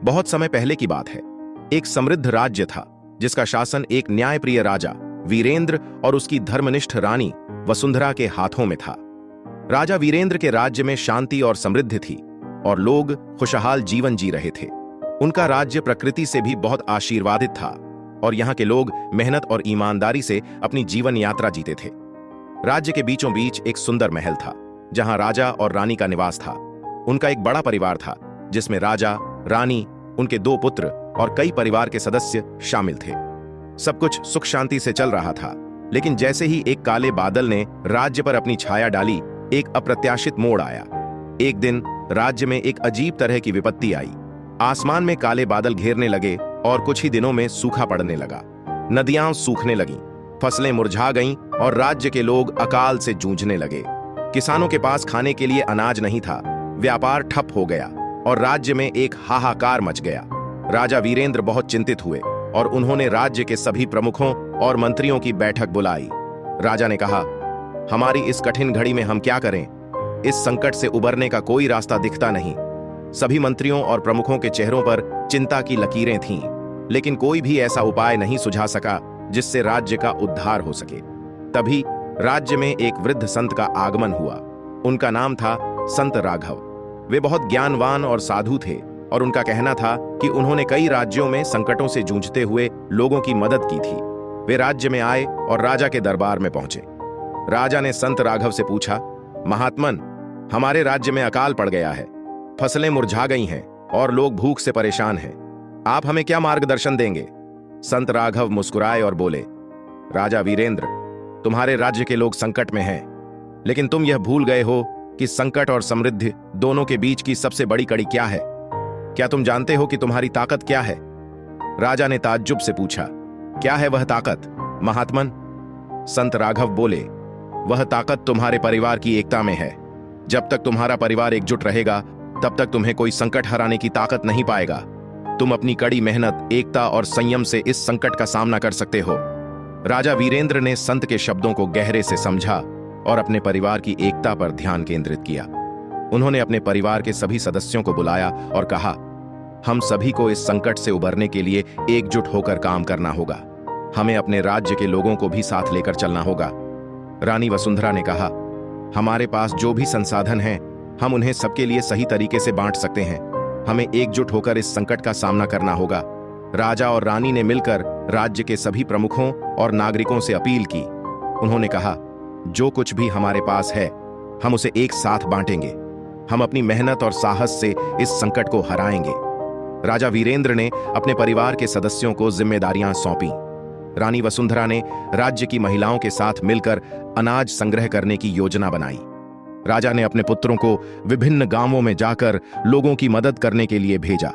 बहुत समय पहले की बात है। एक समृद्ध राज्य था जिसका शासन एक न्यायप्रिय राजा वीरेंद्र और उसकी धर्मनिष्ठ रानी वसुंधरा के हाथों में था। राजा वीरेंद्र के राज्य में शांति और समृद्धि थी और लोग खुशहाल जीवन जी रहे थे। उनका राज्य प्रकृति से भी बहुत आशीर्वादित था और यहाँ के लोग मेहनत और ईमानदारी से अपनी जीवन यात्रा जीते थे। राज्य के बीचों बीच एक सुंदर महल था जहां राजा और रानी का निवास था। उनका एक बड़ा परिवार था जिसमें राजा, रानी, उनके 2 पुत्र और कई परिवार के सदस्य शामिल थे। सब कुछ सुख शांति से चल रहा था, लेकिन जैसे ही एक काले बादल ने राज्य पर अपनी छाया डाली, एक अप्रत्याशित मोड़ आया। एक दिन राज्य में एक अजीब तरह की विपत्ति आई। आसमान में काले बादल घेरने लगे और कुछ ही दिनों में सूखा पड़ने लगा। नदियां सूखने लगीं, फसलें मुरझा गईं और राज्य के लोग अकाल से जूझने लगे। किसानों के पास खाने के लिए अनाज नहीं था, व्यापार ठप हो गया और राज्य में एक हाहाकार मच गया। राजा वीरेंद्र बहुत चिंतित हुए और उन्होंने राज्य के सभी प्रमुखों और मंत्रियों की बैठक बुलाई। राजा ने कहा, हमारी इस कठिन घड़ी में हम क्या करें? इस संकट से उबरने का कोई रास्ता दिखता नहीं। सभी मंत्रियों और प्रमुखों के चेहरों पर चिंता की लकीरें थीं, लेकिन कोई भी ऐसा उपाय नहीं सुझा सका जिससे राज्य का उद्धार हो सके। तभी राज्य में एक वृद्ध संत का आगमन हुआ। उनका नाम था संत राघव। वे बहुत ज्ञानवान और साधु थे और उनका कहना था कि उन्होंने कई राज्यों में संकटों से जूझते हुए लोगों की मदद की थी। वे राज्य में आए और राजा के दरबार में पहुंचे। राजा ने संत राघव से पूछा, महात्मन, हमारे राज्य में अकाल पड़ गया है, फसलें मुरझा गई हैं और लोग भूख से परेशान हैं। आप हमें क्या मार्गदर्शन देंगे? संत राघव मुस्कुराए और बोले, राजा वीरेंद्र, तुम्हारे राज्य के लोग संकट में हैं, लेकिन तुम यह भूल गए हो कि संकट और समृद्धि दोनों के बीच की सबसे बड़ी कड़ी क्या है? क्या तुम जानते हो कि तुम्हारी ताकत क्या है? राजा ने ताज्जुब से पूछा, क्या है वह ताकत, महात्मन? संत राघव बोले, वह ताकत तुम्हारे परिवार की एकता में है। जब तक तुम्हारा परिवार एकजुट रहेगा, तब तक तुम्हें कोई संकट हराने की ताकत नहीं पाएगा। तुम अपनी कड़ी मेहनत, एकता और संयम से इस संकट का सामना कर सकते हो। राजा वीरेंद्र ने संत के शब्दों को गहरे से समझा और अपने परिवार की एकता पर ध्यान केंद्रित किया। उन्होंने अपने परिवार के सभी सदस्यों को बुलाया और कहा, हम सभी को इस संकट से उबरने के लिए एकजुट होकर काम करना होगा। हमें अपने राज्य के लोगों को भी साथ लेकर चलना होगा। रानी वसुंधरा ने कहा, हमारे पास जो भी संसाधन हैं, हम उन्हें सबके लिए सही तरीके से बांट सकते हैं। हमें एकजुट होकर इस संकट का सामना करना होगा। राजा और रानी ने मिलकर राज्य के सभी प्रमुखों और नागरिकों से अपील की। उन्होंने कहा, जो कुछ भी हमारे पास है, हम उसे एक साथ बांटेंगे। हम अपनी मेहनत और साहस से इस संकट को हराएंगे। राजा वीरेंद्र ने अपने परिवार के सदस्यों को जिम्मेदारियां सौंपी। रानी वसुंधरा ने राज्य की महिलाओं के साथ मिलकर अनाज संग्रह करने की योजना बनाई। राजा ने अपने पुत्रों को विभिन्न गांवों में जाकर लोगों की मदद करने के लिए भेजा।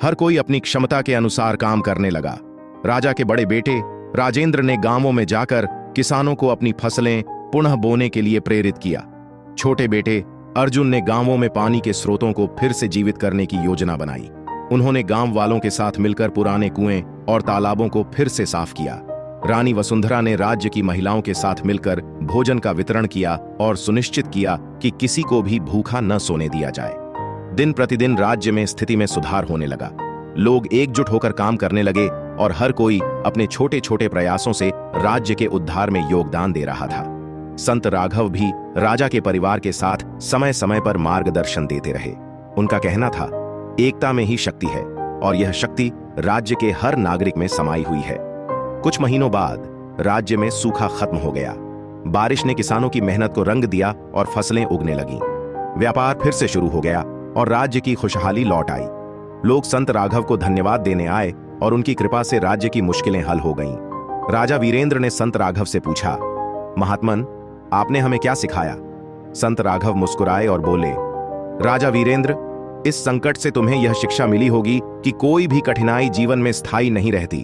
हर कोई अपनी क्षमता के अनुसार काम करने लगा। राजा के बड़े बेटे राजेंद्र ने गांवों में जाकर किसानों को अपनी फसलें पुनः बोने के लिए प्रेरित किया। छोटे बेटे अर्जुन ने गांवों में पानी के स्रोतों को फिर से जीवित करने की योजना बनाई। उन्होंने गांव वालों के साथ मिलकर पुराने कुएं और तालाबों को फिर से साफ किया। रानी वसुंधरा ने राज्य की महिलाओं के साथ मिलकर भोजन का वितरण किया और सुनिश्चित किया कि किसी को भी भूखा न सोने दिया जाए। दिन प्रतिदिन राज्य में स्थिति में सुधार होने लगा। लोग एकजुट होकर काम करने लगे और हर कोई अपने छोटे छोटे प्रयासों से राज्य के उद्धार में योगदान दे रहा था। संत राघव भी राजा के परिवार के साथ समय समय पर मार्गदर्शन देते रहे। उनका कहना था, एकता में ही शक्ति है और यह शक्ति राज्य के हर नागरिक में समाई हुई है। कुछ महीनों बाद राज्य में सूखा खत्म हो गया। बारिश ने किसानों की मेहनत को रंग दिया और फसलें उगने लगीं। व्यापार फिर से शुरू हो गया और राज्य की खुशहाली लौट आई। लोग संत राघव को धन्यवाद देने आए और उनकी कृपा से राज्य की मुश्किलें हल हो गईं। राजा वीरेंद्र ने संत राघव से पूछा, महात्मन, आपने हमें क्या सिखाया? संत राघव मुस्कुराए और बोले, राजा वीरेंद्र, इस संकट से तुम्हें यह शिक्षा मिली होगी कि कोई भी कठिनाई जीवन में स्थायी नहीं रहती।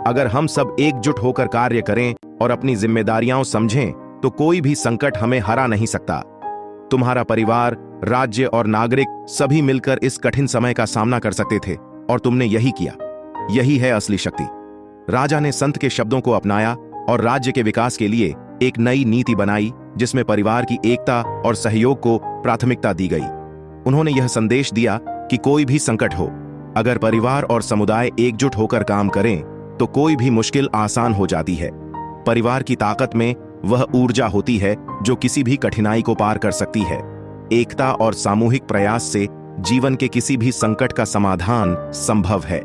अगर हम सब एकजुट होकर कार्य करें और अपनी जिम्मेदारियां समझें, तो कोई भी संकट हमें हरा नहीं सकता। तुम्हारा परिवार, राज्य और नागरिक सभी मिलकर इस कठिन समय का सामना कर सकते थे और तुमने यही किया। यही है असली शक्ति। राजा ने संत के शब्दों को अपनाया और राज्य के विकास के लिए एक नई नीति बनाई जिसमें परिवार की एकता और सहयोग को प्राथमिकता दी गई। उन्होंने यह संदेश दिया कि कोई भी संकट हो, अगर परिवार और समुदाय एकजुट होकर काम करें तो कोई भी मुश्किल आसान हो जाती है। परिवार की ताकत में वह ऊर्जा होती है जो किसी भी कठिनाई को पार कर सकती है। एकता और सामूहिक प्रयास से जीवन के किसी भी संकट का समाधान संभव है।